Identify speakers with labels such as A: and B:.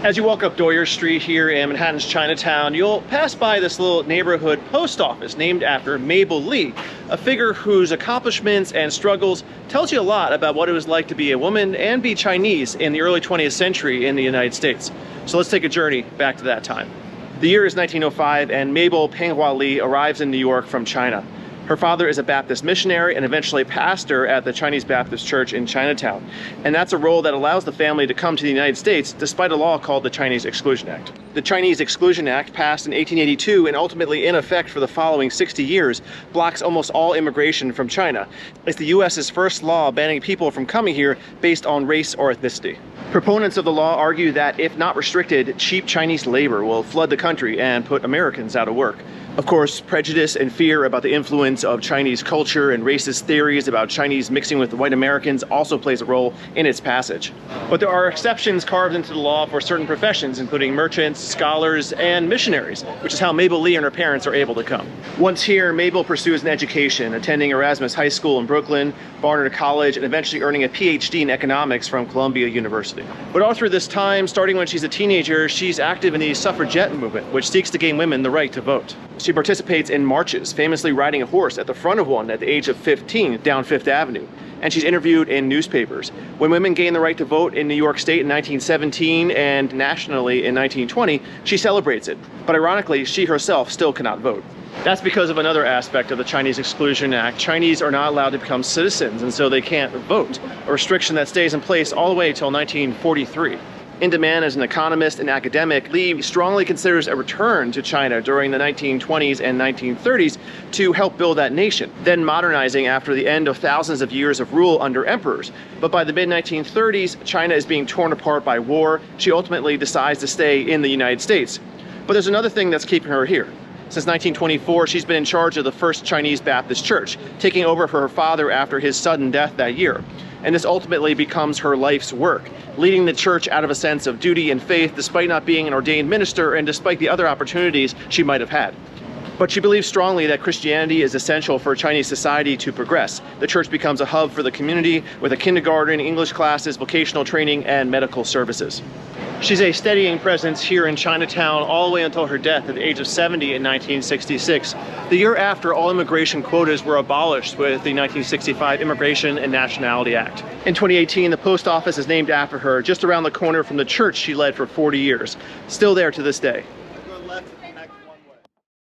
A: As you walk up Doyer Street here in Manhattan's Chinatown, you'll pass by this little neighborhood post office named after Mabel Lee, a figure whose accomplishments and struggles tells you a lot about what it was like to be a woman and be Chinese in the early 20th century in the United States. So let's take a journey back to that time. The year is 1905 and Mabel Lee arrives in New York from China. Her father is a Baptist missionary and eventually pastor at the Chinese Baptist Church in Chinatown. And that's a role that allows the family to come to the United States despite a law called the Chinese Exclusion Act. The Chinese Exclusion Act, passed in 1882 and ultimately in effect for the following 60 years, blocks almost all immigration from China. It's the US's first law banning people from coming here based on race or ethnicity. Proponents of the law argue that if not restricted, cheap Chinese labor will flood the country and put Americans out of work. Of course, prejudice and fear about the influence of Chinese culture and racist theories about Chinese mixing with white Americans also plays a role in its passage. But there are exceptions carved into the law for certain professions, including merchants, scholars, and missionaries, which is how Mabel Lee and her parents are able to come. Once here, Mabel pursues an education, attending Erasmus High School in Brooklyn, Barnard College, and eventually earning a PhD in economics from Columbia University. But all through this time, starting when she's a teenager, she's active in the suffragette movement, which seeks to gain women the right to vote. She participates in marches, famously riding a horse at the front of one at the age of 15 down Fifth Avenue. And she's interviewed in newspapers. When women gained the right to vote in New York State in 1917 and nationally in 1920, she celebrates it. But ironically, she herself still cannot vote. That's because of another aspect of the Chinese Exclusion Act. Chinese are not allowed to become citizens, and so they can't vote, a restriction that stays in place all the way till 1943. In demand as an economist and academic, Lee strongly considers a return to China during the 1920s and 1930s to help build that nation, then modernizing after the end of thousands of years of rule under emperors. But by the mid-1930s, China is being torn apart by war. She ultimately decides to stay in the United States. But there's another thing that's keeping her here. Since 1924, she's been in charge of the First Chinese Baptist Church, taking over for her father after his sudden death that year. And this ultimately becomes her life's work, leading the church out of a sense of duty and faith despite not being an ordained minister and despite the other opportunities she might have had. But she believes strongly that Christianity is essential for Chinese society to progress. The church becomes a hub for the community with a kindergarten, English classes, vocational training, and medical services. She's a steadying presence here in Chinatown all the way until her death at the age of 70 in 1966, the year after all immigration quotas were abolished with the 1965 Immigration and Nationality Act. In 2018, the post office is named after her, just around the corner from the church she led for 40 years, still there to this day.